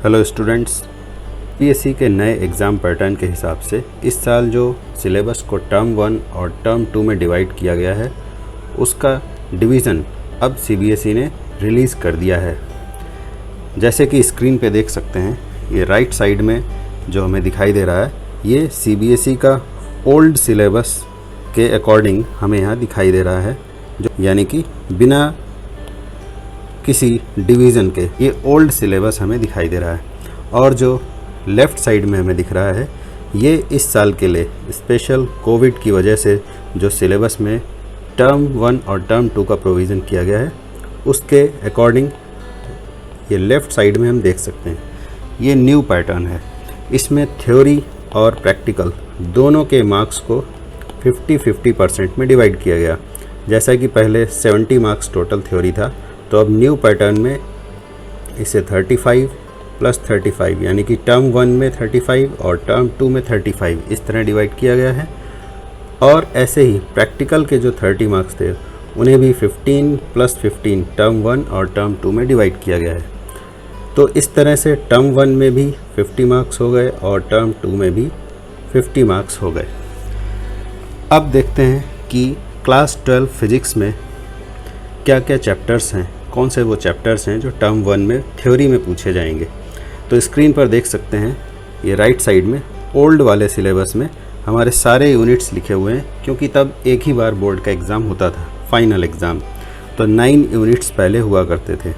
Hello students, PSC के नए exam pattern के हिसाब से इस साल जो सिलेबस को टर्म 1 और टर्म 2 में डिवाइड किया गया है उसका डिवीज़न अब सीबीएसई ने रिलीज़ कर दिया है। जैसे कि स्क्रीन पे देख सकते हैं, ये राइट साइड में जो हमें दिखाई दे रहा है ये सीबीएसई का ओल्ड सिलेबस के अकॉर्डिंग हमें यहाँ दिखाई दे रहा है, जो यानी कि बिना किसी डिवीज़न के ये ओल्ड सिलेबस हमें दिखाई दे रहा है। और जो लेफ़्ट साइड में हमें दिख रहा है ये इस साल के लिए स्पेशल कोविड की वजह से जो सिलेबस में टर्म 1 और टर्म 2 का प्रोविज़न किया गया है उसके अकॉर्डिंग ये लेफ़्ट साइड में हम देख सकते हैं। ये न्यू पैटर्न है, इसमें थ्योरी और प्रैक्टिकल दोनों के मार्क्स को 50-50% में डिवाइड किया गया। जैसा कि पहले 70 मार्क्स टोटल थ्योरी था, तो अब न्यू पैटर्न में इसे 35 + 35 यानी कि टर्म 1 में 35 और टर्म 2 में 35 इस तरह डिवाइड किया गया है। और ऐसे ही प्रैक्टिकल के जो 30 मार्क्स थे उन्हें भी 15 + 15 टर्म 1 और टर्म 2 में डिवाइड किया गया है। तो इस तरह से टर्म 1 में भी 50 मार्क्स हो गए और टर्म 2 में भी 50 मार्क्स हो गए। अब देखते हैं कि क्लास 12 फिज़िक्स में क्या क्या चैप्टर्स हैं, कौन से वो चैप्टर्स हैं जो टर्म 1 में थ्योरी में पूछे जाएंगे। तो स्क्रीन पर देख सकते हैं ये राइट साइड में ओल्ड वाले सिलेबस में हमारे सारे यूनिट्स लिखे हुए हैं, क्योंकि तब एक ही बार बोर्ड का एग्ज़ाम होता था, फाइनल एग्ज़ाम। तो 9 यूनिट्स पहले हुआ करते थे।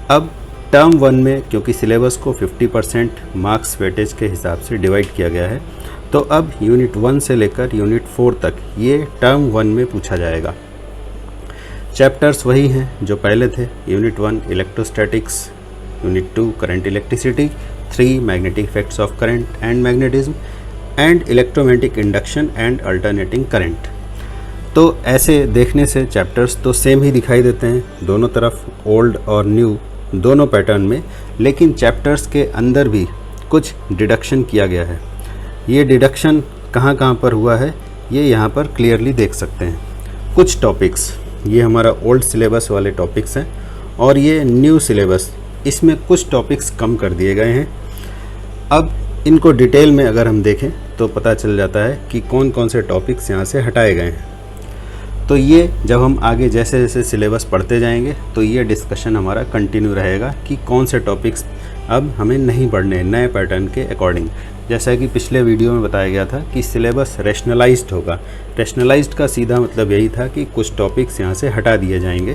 अब टर्म 1 में क्योंकि सिलेबस को 50% मार्क्स वेटेज के हिसाब से डिवाइड किया गया है, तो अब यूनिट 1 से लेकर यूनिट 4 तक ये टर्म 1 में पूछा जाएगा। चैप्टर्स वही हैं जो पहले थे। Unit 1 electrostatics, unit 2 current electricity, 3 magnetic effects of current and magnetism and electromagnetic induction and alternating current. तो ऐसे देखने से चैप्टर्स तो सेम ही दिखाई देते हैं दोनों तरफ, ओल्ड और न्यू दोनों पैटर्न में, लेकिन चैप्टर्स के अंदर भी कुछ डिडक्शन किया गया है। ये डिडक्शन कहाँ कहाँ पर हुआ है ये यहाँ पर क्लियरली देख सकते हैं। कुछ टॉपिक्स, ये हमारा ओल्ड सिलेबस वाले टॉपिक्स हैं और ये न्यू सिलेबस, इसमें कुछ टॉपिक्स कम कर दिए गए हैं। अब इनको डिटेल में अगर हम देखें तो पता चल जाता है कि कौन कौन से टॉपिक्स यहाँ से हटाए गए हैं। तो ये जब हम आगे जैसे जैसे सिलेबस पढ़ते जाएंगे तो ये डिस्कशन हमारा कंटिन्यू रहेगा कि कौन से टॉपिक्स अब हमें नहीं पढ़ने नए पैटर्न के अकॉर्डिंग। जैसा कि पिछले वीडियो में बताया गया था कि सिलेबस रैशनलाइज्ड होगा। रैशनलाइज्ड का सीधा मतलब यही था कि कुछ टॉपिक्स यहाँ से हटा दिए जाएंगे,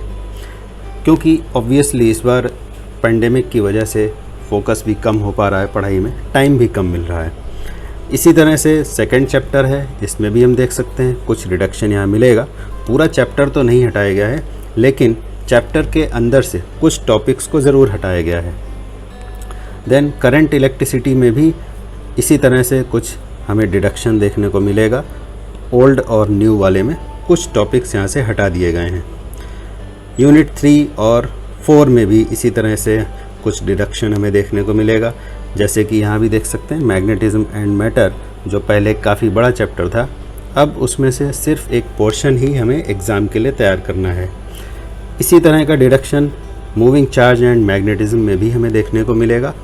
क्योंकि ऑब्वियसली इस बार पेंडेमिक की वजह से फोकस भी कम हो पा रहा है पढ़ाई में, टाइम भी कम मिल रहा है। इसी तरह से सेकंड चैप्टर है, इसमें भी हम देख सकते हैं कुछ रिडक्शन यहाँ मिलेगा। पूरा चैप्टर तो नहीं हटाया गया है, लेकिन चैप्टर के अंदर से कुछ टॉपिक्स को ज़रूर हटाया गया है। देन करंट इलेक्ट्रिसिटी में भी इसी तरह से कुछ हमें डिडक्शन देखने को मिलेगा। ओल्ड और न्यू वाले में कुछ टॉपिक्स यहाँ से हटा दिए गए हैं। यूनिट 3 और 4 में भी इसी तरह से कुछ डिडक्शन हमें देखने को मिलेगा। जैसे कि यहाँ भी देख सकते हैं मैग्नेटिज्म एंड मैटर, जो पहले काफ़ी बड़ा चैप्टर था, अब उसमें से सिर्फ एक पोर्शन ही हमें एग्ज़ाम के लिए तैयार करना है। इसी तरह का deduction moving charge and magnetism में भी हमें देखने को मिलेगा।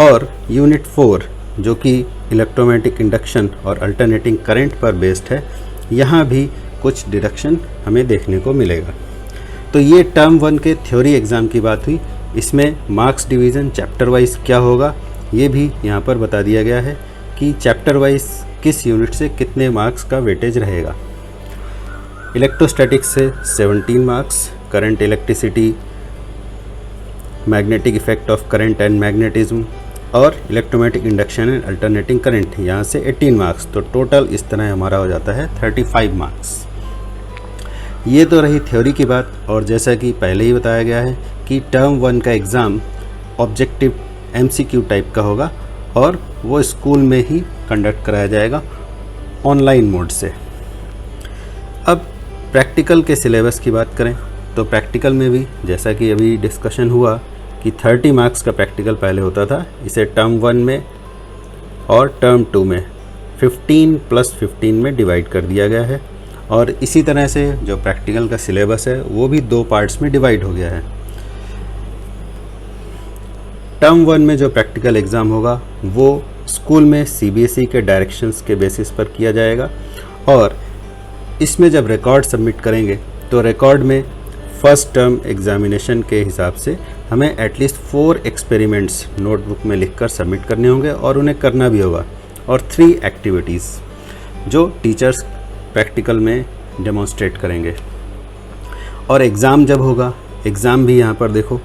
और यूनिट 4 जो कि इलेक्ट्रोमैग्नेटिक इंडक्शन और अल्टरनेटिंग करंट पर बेस्ड है, यहाँ भी कुछ डिडक्शन हमें देखने को मिलेगा। तो ये टर्म 1 के थ्योरी एग्ज़ाम की बात हुई। इसमें मार्क्स डिवीज़न चैप्टर वाइज क्या होगा ये भी यहाँ पर बता दिया गया है कि चैप्टर वाइज किस यूनिट से कितने मार्क्स का वेटेज रहेगा। इलेक्ट्रोस्टैटिक्स से 17 marks, current electricity, magnetic effect of current and magnetism और electromagnetic induction and alternating current, यहाँ से 18 मार्क्स। तो टोटल इस तरह हमारा हो जाता है 35 मार्क्स। ये तो रही थ्योरी की बात। और जैसा कि पहले ही बताया गया है कि टर्म 1 का एग्ज़ाम ऑब्जेक्टिव MCQ टाइप का होगा और वो स्कूल में ही कंडक्ट कराया जाएगा ऑनलाइन मोड से। अब प्रैक्टिकल के सिलेबस की बात करें तो प्रैक्टिकल में भी जैसा कि अभी डिस्कशन हुआ कि 30 मार्क्स का प्रैक्टिकल पहले होता था, इसे टर्म 1 में और टर्म 2 में 15 + 15 में डिवाइड कर दिया गया है। और इसी तरह से जो प्रैक्टिकल का सिलेबस है वो भी 2 पार्ट्स में डिवाइड हो गया है। टर्म 1 में जो प्रैक्टिकल एग्ज़ाम होगा वो स्कूल में CBSE के डायरेक्शंस के बेसिस पर किया जाएगा, और इसमें जब रिकॉर्ड सबमिट करेंगे तो रिकॉर्ड में फर्स्ट टर्म एग्जामिनेशन के हिसाब से हमें एटलीस्ट 4 एक्सपेरिमेंट्स नोटबुक में लिखकर सबमिट करने होंगे और उन्हें करना भी होगा, और 3 एक्टिविटीज़ जो टीचर्स प्रैक्टिकल में डेमोन्स्ट्रेट करेंगे। और एग्ज़ाम जब होगा, एग्ज़ाम भी यहाँ पर देखो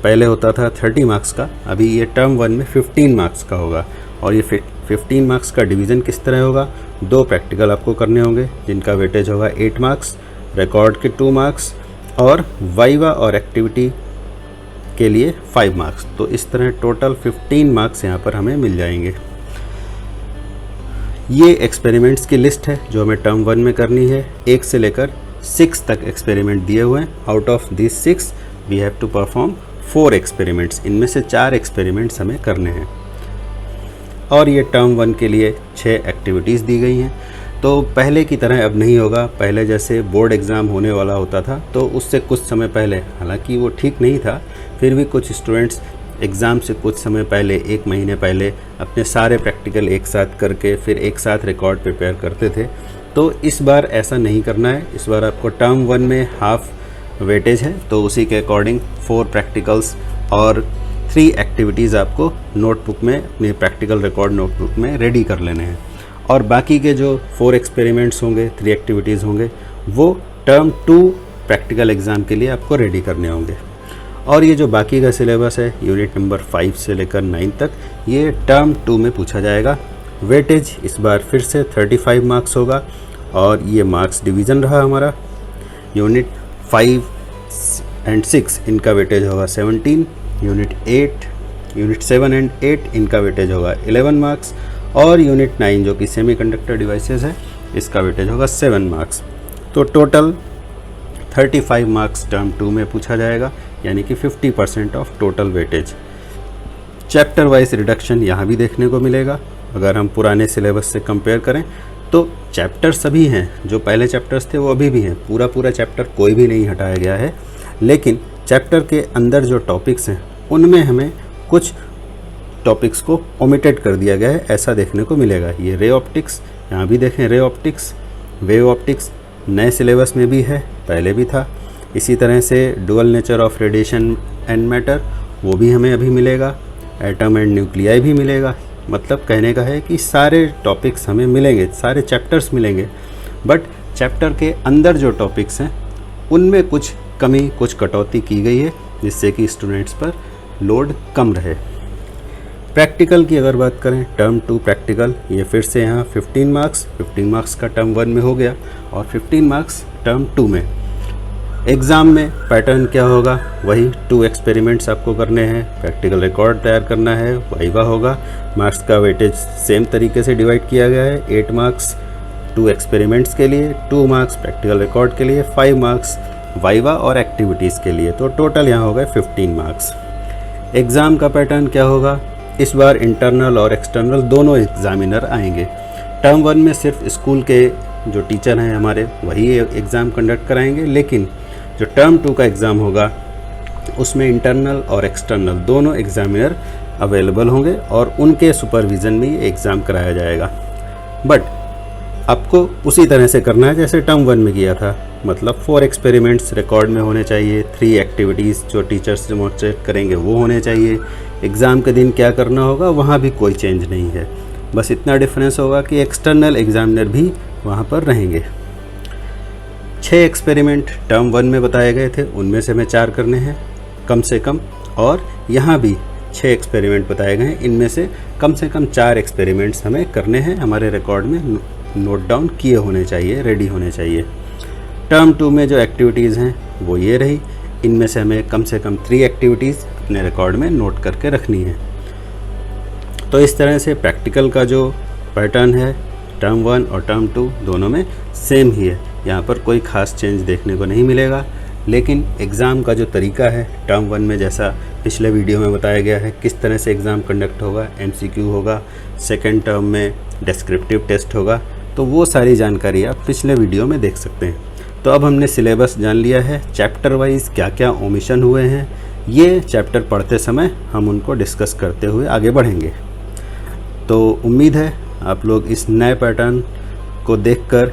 पहले होता था 30 मार्क्स का, अभी ये टर्म 1 में 15 मार्क्स का होगा। और ये 15 मार्क्स का डिवीज़न किस तरह होगा, 2 प्रैक्टिकल आपको करने होंगे जिनका वेटेज होगा 8 मार्क्स, रिकॉर्ड के 2 मार्क्स, और वाइवा और एक्टिविटी के लिए 5 मार्क्स। तो इस तरह टोटल 15 मार्क्स यहाँ पर हमें मिल जाएंगे। ये एक्सपेरिमेंट्स की लिस्ट है जो हमें टर्म 1 में करनी है। 1 से लेकर 6 तक एक्सपेरिमेंट दिए हुए हैं। Out of this 6 we have to perform 4 experiments, इनमें से 4 एक्सपेरिमेंट्स हमें करने हैं। और ये टर्म 1 के लिए 6 एक्टिविटीज़ दी गई हैं। तो पहले की तरह अब नहीं होगा, पहले जैसे बोर्ड एग्ज़ाम होने वाला होता था तो उससे कुछ समय पहले, हालांकि वो ठीक नहीं था, फिर भी कुछ स्टूडेंट्स एग्ज़ाम से कुछ समय पहले, 1 महीने पहले अपने सारे प्रैक्टिकल एक साथ करके फिर एक साथ रिकॉर्ड प्रिपेयर करते थे। तो इस बार ऐसा नहीं करना है। इस बार आपको टर्म 1 में हाफ वेटेज है, तो उसी के अकॉर्डिंग 4 प्रैक्टिकल्स और 3 एक्टिविटीज़ आपको नोटबुक में, अपनी प्रैक्टिकल रिकॉर्ड नोटबुक में रेडी कर लेने हैं। और बाकी के जो 4 एक्सपेरिमेंट्स होंगे, 3 एक्टिविटीज़ होंगे, वो टर्म 2 प्रैक्टिकल एग्ज़ाम के लिए आपको रेडी करने होंगे। और ये जो बाकी का सिलेबस है यूनिट नंबर 5 से लेकर 9 तक, ये टर्म 2 में पूछा जाएगा। वेटेज इस बार फिर से 35 मार्क्स होगा, और ये मार्क्स डिवीज़न रहा हमारा। यूनिट 5 एंड 6 इनका वेटेज होगा 17, यूनिट 7 एंड 8 इनका वेटेज होगा 11 मार्क्स, और यूनिट 9 जो कि सेमीकंडक्टर डिवाइसेस है, इसका वेटेज होगा 7 मार्क्स। तो टोटल 35 मार्क्स टर्म 2 में पूछा जाएगा, यानी कि 50% of total weightage. Chapter wise reduction यहाँ भी देखने को मिलेगा। अगर हम पुराने सिलेबस से कंपेयर करें तो चैप्टर सभी हैं, जो पहले चैप्टर्स थे वो अभी भी हैं, पूरा चैप्टर कोई भी नहीं हटाया गया है, लेकिन चैप्टर के अंदर जो टॉपिक्स हैं उनमें हमें कुछ टॉपिक्स को ओमिटेड कर दिया गया है, ऐसा देखने को मिलेगा। ये रे ऑप्टिक्स, यहाँ भी देखें रे ऑप्टिक्स, वेव ऑप्टिक्स नए सिलेबस में भी है, पहले भी था। इसी तरह से dual nature of radiation and matter, वो भी हमें अभी मिलेगा। एटम एंड न्यूक्लियाई भी मिलेगा। मतलब कहने का है कि सारे टॉपिक्स हमें मिलेंगे, सारे चैप्टर्स मिलेंगे, बट चैप्टर के अंदर जो टॉपिक्स हैं उनमें कुछ कमी, कुछ कटौती की गई है, जिससे कि स्टूडेंट्स पर लोड कम रहे। प्रैक्टिकल की अगर बात करें, टर्म 2 प्रैक्टिकल, ये फिर से यहाँ 15 मार्क्स का टर्म 1 में हो गया और 15 मार्क्स टर्म 2 में। एग्ज़ाम में पैटर्न क्या होगा, वही 2 एक्सपेरिमेंट्स आपको करने हैं, प्रैक्टिकल रिकॉर्ड तैयार करना है, वाइवा होगा। मार्क्स का वेटेज सेम तरीके से डिवाइड किया गया है, 8 मार्क्स 2 एक्सपेरिमेंट्स के लिए, 2 मार्क्स प्रैक्टिकल रिकॉर्ड के लिए, 5 मार्क्स वाइवा और एक्टिविटीज़ के लिए। तो टोटल यहाँ हो गए 15 मार्क्स। एग्ज़ाम का पैटर्न क्या होगा, इस बार इंटरनल और एक्सटर्नल दोनों एग्जामिनर आएंगे। टर्म 1 में सिर्फ स्कूल के जो टीचर हैं हमारे, वही एग्ज़ाम कंडक्ट कराएंगे, लेकिन जो टर्म 2 का एग्ज़ाम होगा उसमें इंटरनल और एक्सटर्नल दोनों एग्जामिनर अवेलेबल होंगे और उनके सुपरविज़न में ये एग्ज़ाम कराया जाएगा। बट आपको उसी तरह से करना है जैसे टर्म 1 में किया था, मतलब 4 एक्सपेरिमेंट्स रिकॉर्ड में होने चाहिए, 3 एक्टिविटीज़ जो टीचर्स डेमोन्स्ट्रेट करेंगे वो होने चाहिए। एग्ज़ाम के दिन क्या करना होगा वहाँ भी कोई चेंज नहीं है, बस इतना डिफरेंस होगा कि एक्सटर्नल एग्जामिनर भी वहाँ पर रहेंगे। 6 एक्सपेरिमेंट टर्म 1 में बताए गए थे, उनमें से हमें 4 करने हैं कम से कम, और यहाँ भी 6 एक्सपेरिमेंट बताए गए हैं, इनमें से कम 4 एक्सपेरिमेंट्स हमें करने हैं, हमारे रिकॉर्ड में नोट डाउन किए होने चाहिए, रेडी होने चाहिए। टर्म 2 में जो एक्टिविटीज़ हैं वो ये रही, इनमें से हमें कम 3 एक्टिविटीज़ अपने रिकॉर्ड में नोट करके रखनी है। तो इस तरह से प्रैक्टिकल का जो पैटर्न है टर्म 1 और टर्म 2 दोनों में सेम ही है, यहाँ पर कोई ख़ास चेंज देखने को नहीं मिलेगा। लेकिन एग्ज़ाम का जो तरीका है टर्म 1 में, जैसा पिछले वीडियो में बताया गया है किस तरह से एग्ज़ाम कंडक्ट होगा, MCQ होगा, सेकेंड टर्म में डिस्क्रिप्टिव टेस्ट होगा, तो वो सारी जानकारी आप पिछले वीडियो में देख सकते हैं। तो अब हमने सिलेबस जान लिया है, चैप्टर वाइज क्या क्या ओमिशन हुए हैं ये चैप्टर पढ़ते समय हम उनको डिस्कस करते हुए आगे बढ़ेंगे। तो उम्मीद है आप लोग इस नए पैटर्न को देखकर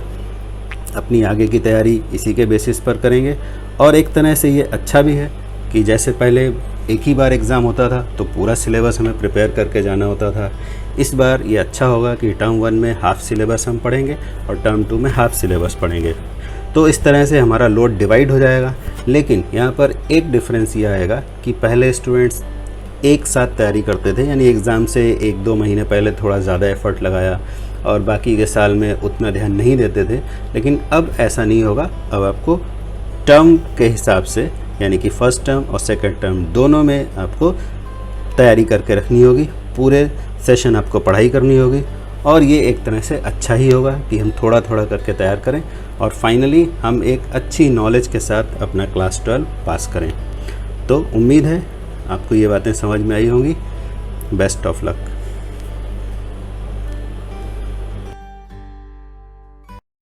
अपनी आगे की तैयारी इसी के बेसिस पर करेंगे। और एक तरह से ये अच्छा भी है कि जैसे पहले एक ही बार एग्ज़ाम होता था तो पूरा सिलेबस हमें प्रिपेयर करके जाना होता था, इस बार ये अच्छा होगा कि टर्म 1 में हाफ सिलेबस हम पढ़ेंगे और टर्म 2 में हाफ सिलेबस पढ़ेंगे। तो इस तरह से हमारा लोड डिवाइड हो जाएगा। लेकिन यहाँ पर एक डिफरेंस ये आएगा कि पहले स्टूडेंट्स एक साथ तैयारी करते थे, यानी एग्ज़ाम से 1-2 महीने पहले थोड़ा ज़्यादा एफ़र्ट लगाया और बाकी के साल में उतना ध्यान नहीं देते थे। लेकिन अब ऐसा नहीं होगा। अब आपको टर्म के हिसाब से, यानी कि फर्स्ट टर्म और सेकंड टर्म दोनों में आपको तैयारी करके रखनी होगी। पूरे सेशन आपको पढ़ाई करनी होगी और ये एक तरह से अच्छा ही होगा कि हम थोड़ा थोड़ा करके तैयार करें और फाइनली हम एक अच्छी नॉलेज के साथ अपना क्लास 12 पास करें। तो उम्मीद है आपको ये बातें समझ में आई होंगी। Best of luck.